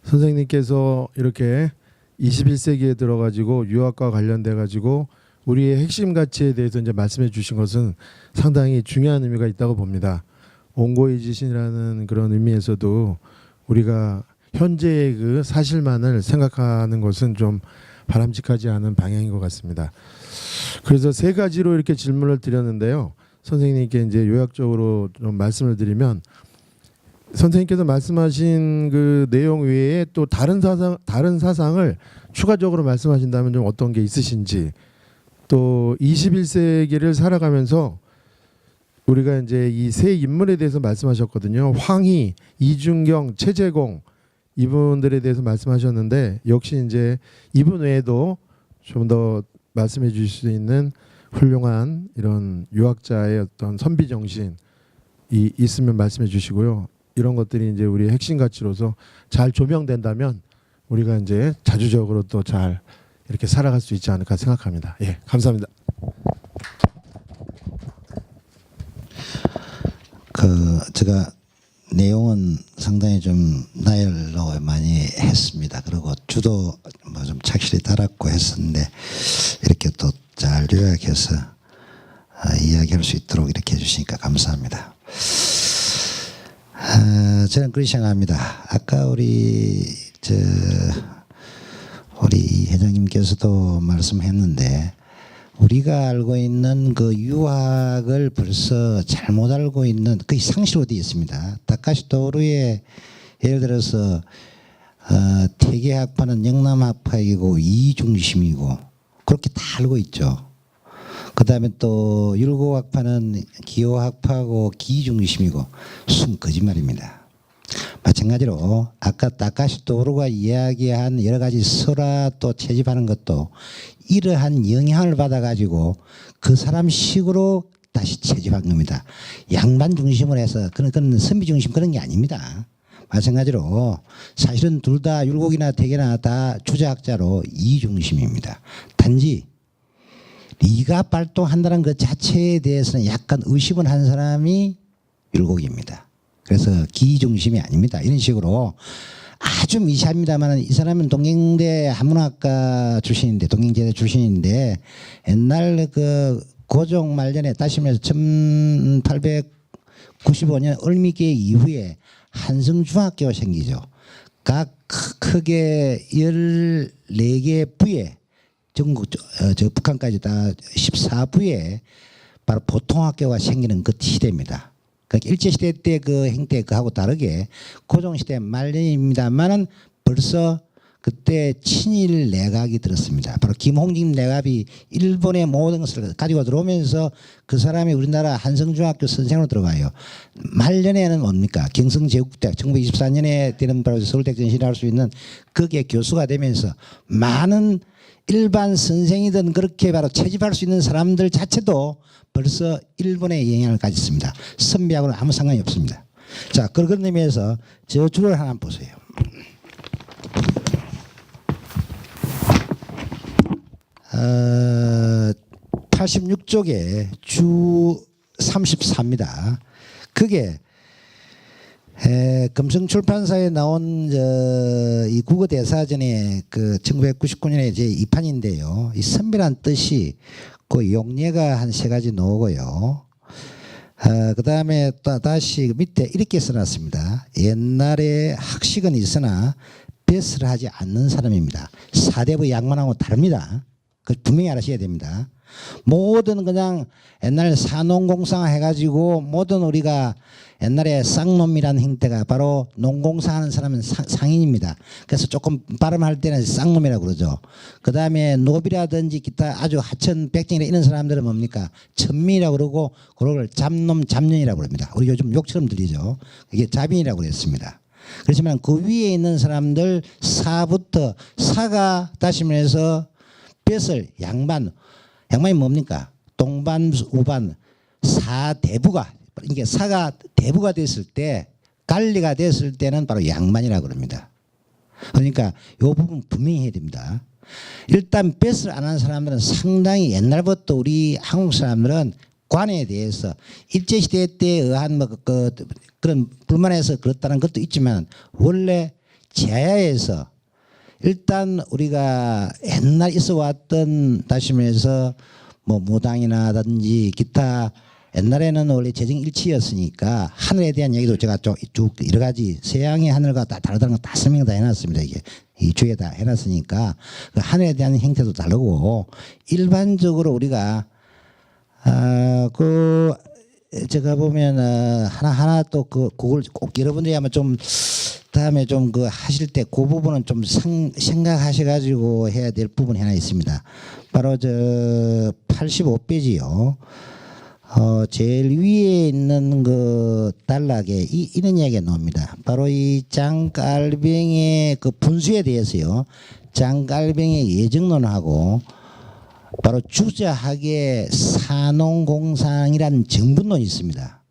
선생님께서 이렇게 21세기에 들어가지고 유학과 관련돼 가지고 우리의 핵심 가치에 대해서 이제 말씀해 주신 것은 상당히 중요한 의미가 있다고 봅니다. 온고의 지신이라는 그런 의미에서도 우리가 현재의 그 사실만을 생각하는 것은 좀 바람직하지 않은 방향인 것 같습니다. 그래서 세 가지로 이렇게 질문을 드렸는데요. 선생님께 이제 요약적으로 좀 말씀을 드리면, 선생님께서 말씀하신 그 내용 외에 또 다른 사상을 추가적으로 말씀하신다면 좀 어떤 게 있으신지, 또 21세기를 살아가면서 우리가 이제 이 세 인물에 대해서 말씀하셨거든요. 황희, 이중경, 최재공 이분들에 대해서 말씀하셨는데, 역시 이제 이분 외에도 좀 더 말씀해 주실 수 있는 훌륭한 이런 유학자의 어떤 선비 정신이 있으면 말씀해 주시고요. 이런 것들이 이제 우리의 핵심 가치로서 잘 조명된다면 우리가 이제 자주적으로 또 잘 이렇게 살아갈 수 있지 않을까 생각합니다. 예, 감사합니다. 제가 내용은 상당히 좀 나열로 많이 했습니다. 그리고 주도 뭐 좀 착실히 따랐고 했었는데 이렇게 또 잘 요약해서 이야기할 수 있도록 이렇게 해주시니까 감사합니다. 저는 그렇게 생각합니다. 아까 우리 회장님께서도 말씀했는데, 우리가 알고 있는 그 유학을 벌써 잘못 알고 있는, 거의 상식으로 되어 있습니다. 다카시 도루에 예를 들어서 태계학파는 영남학파이고 이중심이고 그렇게 다 알고 있죠. 그 다음에 또 율곡학파는 기호학파고 기중심이고 순 거짓말입니다. 마찬가지로 아까 다카시 도루가 이야기한 여러 가지 설화 또 채집하는 것도 이러한 영향을 받아가지고 그 사람 식으로 다시 채집한 겁니다. 양반 중심으로 해서 그런 선비 중심 그런 게 아닙니다. 마찬가지로 사실은 둘 다 율곡이나 태계나 다 주자학자로 이중심입니다. 단지 리가 발동한다는 것 자체에 대해서는 약간 의심을 한 사람이 율곡입니다. 그래서 기중심이 아닙니다. 이런 식으로 아주 미세합니다만, 이 사람은 동경대 한문학과 출신인데, 동경제대 출신인데, 옛날 그 고종 말년에 다시 말해서 1895년 을미계 이후에 한성중학교가 생기죠. 각 크게 14개 부에, 전국 저 북한까지 다 14부에 바로 보통학교가 생기는 그 시대입니다. 그러니까 일제시대 때 그 행태 그하고 다르게 고종시대 말년입니다만은 벌써 그때 친일 내각이 들었습니다. 바로 김홍림 내각이 일본의 모든 것을 가지고 들어오면서 그 사람이 우리나라 한성중학교 선생으로 들어가요. 말년에는 뭡니까? 경성제국대학 1924년에 되는 바로 서울대 전신할 수 있는 거기에 교수가 되면서 많은 일반 선생이든 그렇게 바로 채집할 수 있는 사람들 자체도 벌써 일본의 영향을 가졌습니다. 선비하고는 아무 상관이 없습니다. 자, 그런 의미에서 저 줄을 하나 보세요. 어, 86쪽에 주 34입니다. 그게 금성출판사에 나온 이 국어대사전의 그 1999년에 제 2판인데요. 이 선비란 뜻이 그 용례가 한 3가지 나오고요. 그 다음에 또 다시 밑에 이렇게 써놨습니다. 옛날에 학식은 있으나 뱃을 하지 않는 사람입니다. 사대부 양반하고 다릅니다. 그 분명히 알아셔야 됩니다. 모든 그냥 옛날 산업공상 해가지고 모든 우리가 옛날에 쌍놈이라는 행태가 바로 농공사하는 사람은 상인입니다. 그래서 조금 발음할 때는 쌍놈이라고 그러죠. 그 다음에 노비라든지 기타 아주 하천 백정이나 이런 사람들은 뭡니까? 천민이라고 그러고 그걸 잡놈 잡년이라고 그럽니다. 우리 요즘 욕처럼 들리죠. 이게 잡인이라고 그랬습니다. 그렇지만 그 위에 있는 사람들 사부터 사가 다시 말해서 뱃을 양반이 뭡니까? 동반 우반 사대부가 이게 사가 대부가 됐을 때 관리가 됐을 때는 바로 양반이라고 그럽니다. 그러니까 이 부분 분명히 해야 됩니다. 일단 뱃을 안 한 사람들은 상당히 옛날부터 우리 한국 사람들은 관에 대해서 일제시대 때에 의한 그런 불만에서 그렇다는 것도 있지만 원래 제야에서 일단 우리가 옛날 있어 왔던 다시 말해서 뭐 무당이나든지 기타 옛날에는 원래 재정일치였으니까 하늘에 대한 얘기도 제가 쭉 여러 가지 서양의 하늘과 다 다르다는 거 다 설명 다 해놨습니다. 이게 이 주에 다 해놨으니까 그 하늘에 대한 형태도 다르고 일반적으로 우리가 제가 보면 하나 또 그걸 꼭 여러분들이 아마 좀 다음에 좀 그 하실 때 그 부분은 좀 생각하셔가지고 해야 될 부분이 하나 있습니다. 바로 저 85페이지요. 제일 위에 있는 그 단락에 이런 이야기가 나옵니다. 바로 이 장깔병의 그 분수에 대해서요. 장깔병의 예정론하고 바로 주저하게 산농공상이라는 정분론이 있습니다.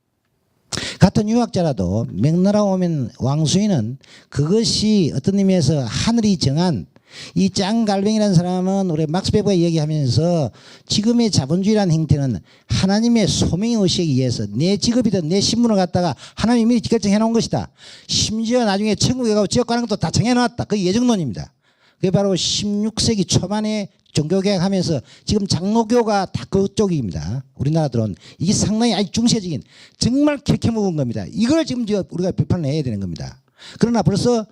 같은 유학자라도 명나라 오면 왕수인은 그것이 어떤 의미에서 하늘이 정한 이 짱갈뱅이라는 사람은 우리 막스 베버가 얘기하면서 지금의 자본주의라는 행태는 하나님의 소명의 의식에 의해서 내 직업이든 내 신분을 갖다가 하나님이 미리 결정해 놓은 것이다. 심지어 나중에 천국에 가고 지옥 가는 것도 다 정해 놨다. 그게 예정론입니다. 그게 바로 16세기 초반에 종교개혁하면서 지금 장로교가 다 그쪽입니다. 우리나라 들어온 이게 상당히 아주 중세적인 정말 캐캐 먹은 겁니다. 이걸 지금 우리가 비판을 해야 되는 겁니다. 그러나 벌써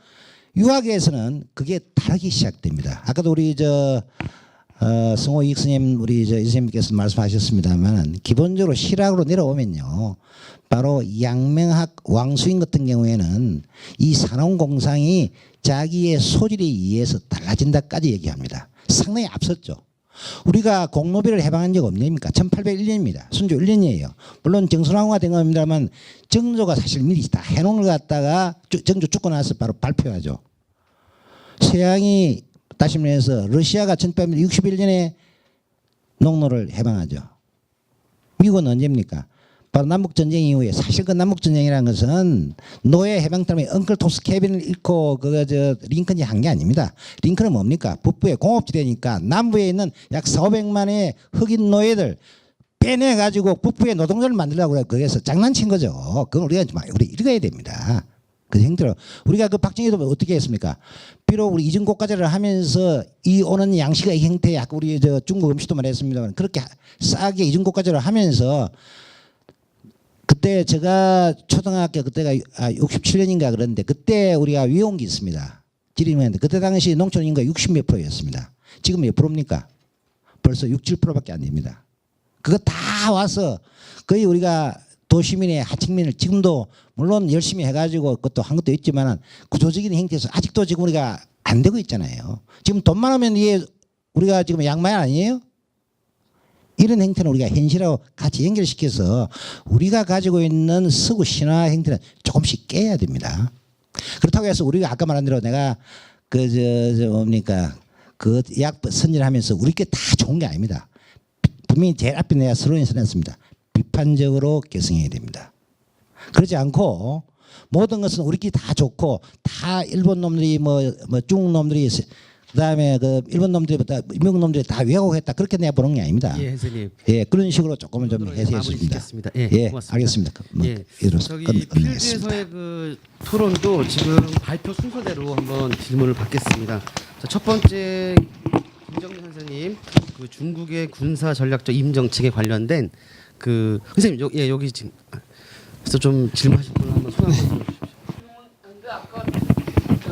유학에서는 그게 다르기 시작됩니다. 아까도 우리 성호 이익 스님 우리 이 선생님께서 말씀하셨습니다만 기본적으로 실학으로 내려오면요. 바로 양명학 왕수인 같은 경우에는 이 산업공상이 자기의 소질에 의해서 달라진다까지 얘기합니다. 상당히 앞섰죠. 우리가 공노비를 해방한 적 없습니까? 1801년입니다. 순조 1년이에요. 물론 정선왕후가 된 겁니다만 정조가 사실 미리 다 해놓은 걸 갖다가 정조 죽고 나서 바로 발표하죠. 서양이 다시 말해서 러시아가 1861년에 농노를 해방하죠. 미국은 언제입니까? 바로 남북전쟁 이후에 사실 그 남북전쟁이라는 것은 노예 해방 때문에 엉클 토스 케빈을 잃고 링컨이 한 게 아닙니다. 링컨은 뭡니까? 북부의 공업지대니까 남부에 있는 약 400만의 흑인 노예들 빼내가지고 북부의 노동자를 만들려고 그래. 거기서 장난친 거죠. 그건 우리 읽어야 됩니다. 그 행태로 우리가 그 박정희도 어떻게 했습니까? 비록 우리 이중국가제를 하면서 이 오는 양식의 행태, 아까 우리 중국 음식도 말했습니다만 그렇게 싸게 이중국가제를 하면서 그때 제가 초등학교 그때가 67년인가 그런데 그때 우리가 위용기 있습니다. 지리면데 그때 당시 농촌 인구가 60몇 %였습니다. 지금 몇 프로입니까? 벌써 6, 7%밖에 안 됩니다. 그거 다 와서 거의 우리가 도시민의 하층민을 지금도 물론 열심히 해가지고 그것도 한 것도 있지만 구조적인 행태에서 아직도 지금 우리가 안 되고 있잖아요. 지금 돈만 오면 이게 우리가 지금 양말 아니에요? 이런 행태는 우리가 현실하고 같이 연결시켜서 우리가 가지고 있는 서구 신화 행태는 조금씩 깨야 됩니다. 그렇다고 해서 우리가 아까 말한 대로 내가 뭡니까 그 약 선전하면서 우리께 다 좋은 게 아닙니다. 분명히 제일 앞에 내가 서론에 써놨습니다. 비판적으로 개성해야 됩니다. 그러지 않고 모든 것은 우리끼리 다 좋고 다 일본 놈들이 뭐 중국 놈들이 그다음에 그 일본 놈들보다 미국 놈들이 다 왜곡했다 그렇게 내가 보는 게 아닙니다. 예, 선생님. 예, 그런 식으로 조금은 좀 해석했습니다. 예, 예, 고맙습니다. 알겠습니다. 예, 저기 필드에서의 그 토론도 지금 발표 순서대로 한번 질문을 받겠습니다. 자, 첫 번째 김정민 선생님, 그 중국의 군사 전략적 임정책에 관련된 그 선생님 여기 지금 그래서 좀 질문하실 분을 한번 손 한번 들어주십시오.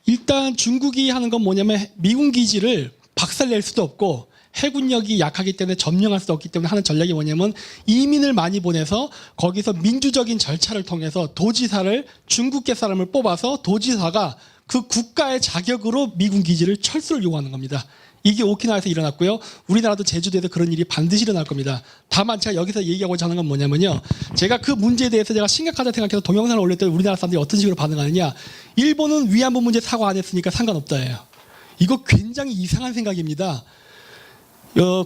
일단 중국이 하는 건 뭐냐면 미군 기지를 박살낼 수도 없고 해군력이 약하기 때문에 점령할 수 없기 때문에 하는 전략이 뭐냐면 이민을 많이 보내서 거기서 민주적인 절차를 통해서 도지사를 중국계 사람을 뽑아서 도지사가 그 국가의 자격으로 미군 기지를 철수를 요구하는 겁니다. 이게 오키나와에서 일어났고요. 우리나라도 제주도에서 그런 일이 반드시 일어날 겁니다. 다만 제가 여기서 얘기하고자 하는 건 뭐냐면요. 제가 그 문제에 대해서 제가 심각하다 생각해서 동영상을 올렸더니 우리나라 사람들이 어떤 식으로 반응하느냐. 일본은 위안부 문제 사과 안 했으니까 상관없다예요. 이거 굉장히 이상한 생각입니다.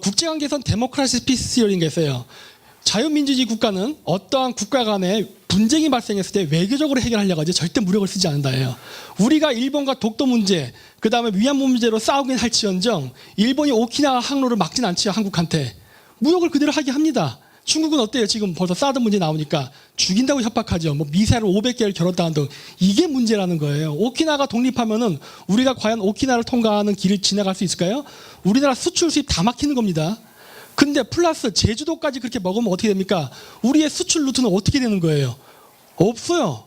국제관계에선 데모크라시 피스 시어링 게 있어요. 자유민주주의 국가는 어떠한 국가 간에 분쟁이 발생했을 때 외교적으로 해결하려고 하지 절대 무력을 쓰지 않는다예요. 우리가 일본과 독도 문제, 그 다음에 위안부 문제로 싸우긴 할지언정 일본이 오키나와 항로를 막진 않지요. 한국한테. 무력을 그대로 하게 합니다. 중국은 어때요? 지금 벌써 사드 문제 나오니까 죽인다고 협박하죠. 뭐 미사일 500개를 겨뤘다는 등. 이게 문제라는 거예요. 오키나가 독립하면은 우리가 과연 오키나를 통과하는 길을 지나갈 수 있을까요? 우리나라 수출 수입 다 막히는 겁니다. 근데 플러스 제주도까지 그렇게 먹으면 어떻게 됩니까? 우리의 수출 루트는 어떻게 되는 거예요? 없어요.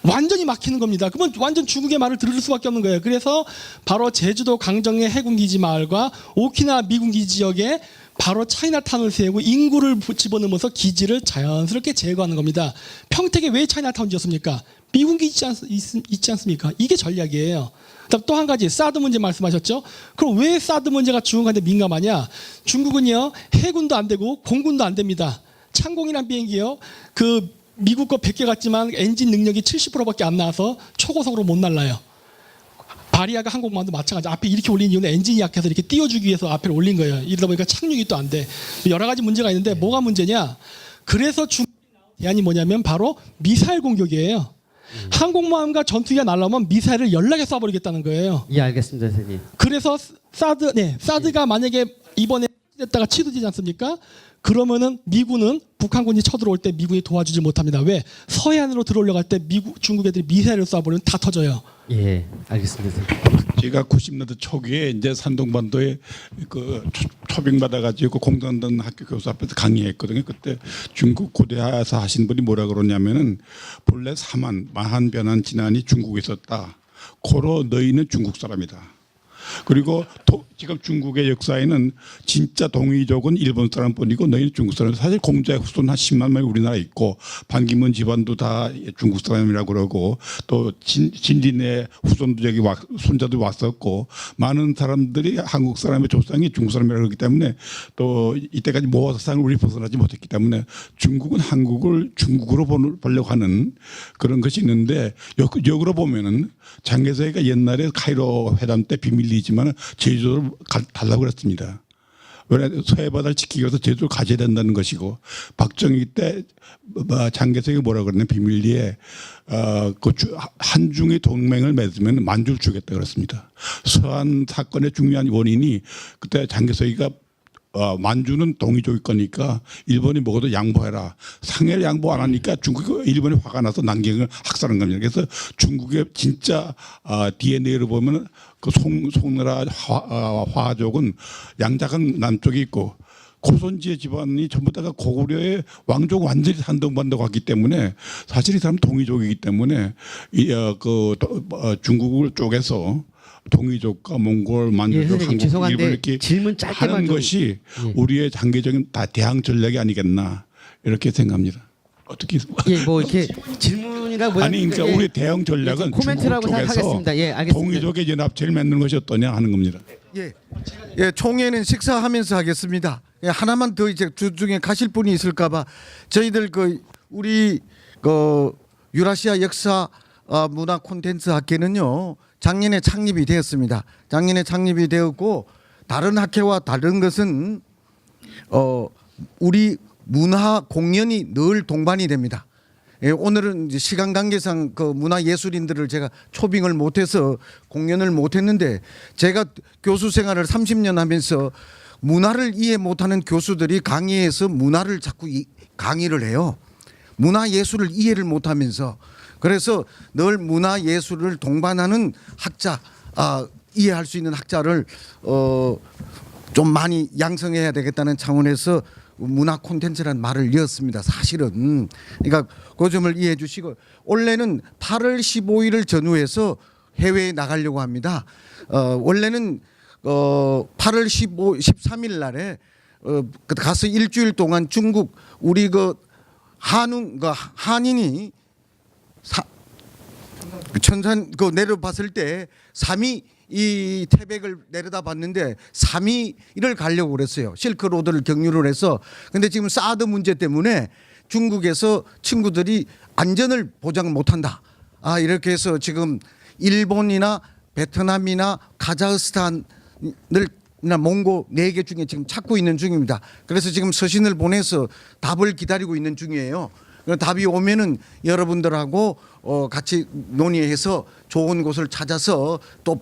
완전히 막히는 겁니다. 그러면 완전 중국의 말을 들을 수밖에 없는 거예요. 그래서 바로 제주도 강정의 해군기지 마을과 오키나와 미군기지 지역에 바로 차이나타운을 세우고 인구를 집어넣으면서 기지를 자연스럽게 제거하는 겁니다. 평택에 왜 차이나타운 지었습니까? 미군기지 있지 않습니까? 이게 전략이에요. 그다음 또 한 가지 사드 문제 말씀하셨죠? 그럼 왜 사드 문제가 중국한테 민감하냐? 중국은요 해군도 안 되고 공군도 안 됩니다. 창공이란 비행기요 그 미국 거 100개 같지만 엔진 능력이 70%밖에 안 나와서 초고속으로 못 날라요. 바리아가 항공모함도 마찬가지. 앞에 이렇게 올린 이유는 엔진이 약해서 이렇게 띄워주기 위해서 앞에 올린 거예요. 이러다 보니까 착륙이 또 안 돼. 여러 가지 문제가 있는데 뭐가 문제냐? 그래서 중국이 나온 대안이 뭐냐면 바로 미사일 공격이에요. 항공모함과 전투기가 날라오면 미사일을 연락해 쏴버리겠다는 거예요. 예, 알겠습니다, 선생님. 그래서 사드가 만약에 이번에 됐다가 취소되지 않습니까? 그러면은 미군은 북한군이 쳐들어올 때 미군이 도와주지 못합니다. 왜? 서해안으로 들어오려고 할 때 중국 애들이 미사일을 쏴버리면 다 터져요. 예, 알겠습니다, 선생님. 제가 90년대 초기에 이제 산동반도에 그 초빙받아가지고 공단단 학교 교수 앞에서 강의했거든요. 그때 중국 고대하에서 하신 분이 뭐라 그러냐면은 본래 마한 변한 진안이 중국에 있었다. 고로 너희는 중국 사람이다. 그리고 지금 중국의 역사에는 진짜 동이족은 일본 사람뿐이고 너희는 중국 사람. 사실 공자의 후손 한 10만 명이 우리나라에 있고 반기문 집안도 다 중국 사람이라고 그러고 또 진린의 후손도 여기 손자도 왔었고 많은 사람들이 한국 사람의 조상이 중국 사람이라고 그러기 때문에 또 이때까지 모사상을 우리 벗어나지 못했기 때문에 중국은 한국을 중국으로 보려고 하는 그런 것이 있는데 역으로 보면은 장개석이가 옛날에 카이로 회담 때 비밀리지만 제주도를 달라고 그랬습니다. 왜냐하면 서해바다를 지키기 위해서 제주도를 가져야 된다는 것이고 박정희 때 장개석이 뭐라고 그랬냐면 비밀리에 한중의 동맹을 맺으면 만주를 주겠다 그랬습니다. 서한 사건의 중요한 원인이 그때 장개석이가 만주는 동이족일 거니까 일본이 먹어도 양보해라. 상해를 양보 안 하니까 일본이 화가 나서 남경을 학살한 겁니다. 그래서 중국의 진짜 DNA를 보면 그 송나라 화족은 양자강 남쪽에 있고 고선지의 집안이 전부 다가 고구려의 왕족 완전히 산동반도 갔기 때문에 사실 이 사람 동이족이기 때문에 중국을 쪼개서 동이족과 몽골, 만주족, 한국, 죄송한데 일본 이렇게 질문 짧게만 하는 것이 우리의 장기적인 대항 전략이 아니겠나 이렇게 생각합니다. 어떻게? 예, 뭐 이렇게 질문이라 뭐 아니 그러니까 우리 대응 전략은 코멘트라고 중국 쪽에서 생각하겠습니다. 예, 알겠습니다. 동이족의 연합체를 맺는 것이 어떠냐 하는 겁니다. 예, 총회는 식사하면서 하겠습니다. 예, 하나만 더 이제 중에 가실 분이 있을까봐 저희들 우리 유라시아 역사 문화 콘텐츠 학회는요 작년에 창립이 되었습니다. 작년에 창립이 되었고 다른 학회와 다른 것은 우리 문화 공연이 늘 동반이 됩니다. 예, 오늘은 이제 시간 관계상 그 문화 예술인들을 제가 초빙을 못해서 공연을 못했는데 제가 교수 생활을 30년 하면서 문화를 이해 못하는 교수들이 강의에서 문화를 자꾸 강의를 해요. 문화 예술을 이해를 못하면서 그래서 늘 문화 예술을 동반하는 학자, 이해할 수 있는 학자를 좀 많이 양성해야 되겠다는 차원에서 문화 콘텐츠라는 말을 이었습니다. 사실은 그러니까 그 점을 이해해 주시고 원래는 8월 15일을 전후해서 해외에 나가려고 합니다. 원래는 8월 13일 날에 가서 일주일 동안 중국 우리 그 한인이 천산 그 내려봤을 때 3위 이 태백을 내려다 봤는데 3위를 가려고 그랬어요. 실크로드를 경유를 해서. 근데 지금 사드 문제 때문에 중국에서 친구들이 안전을 보장 못한다. 이렇게 해서 지금 일본이나 베트남이나 카자흐스탄을 몽고 4개 중에 지금 찾고 있는 중입니다. 그래서 지금 서신을 보내서 답을 기다리고 있는 중이에요. 답이 오면은 여러분들하고 같이 논의해서 좋은 곳을 찾아서 또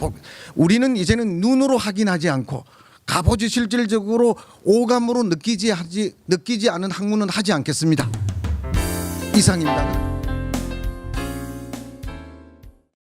우리는 이제는 눈으로 확인하지 않고 가보지 실질적으로 오감으로 느끼지 않은 학문은 하지 않겠습니다. 이상입니다.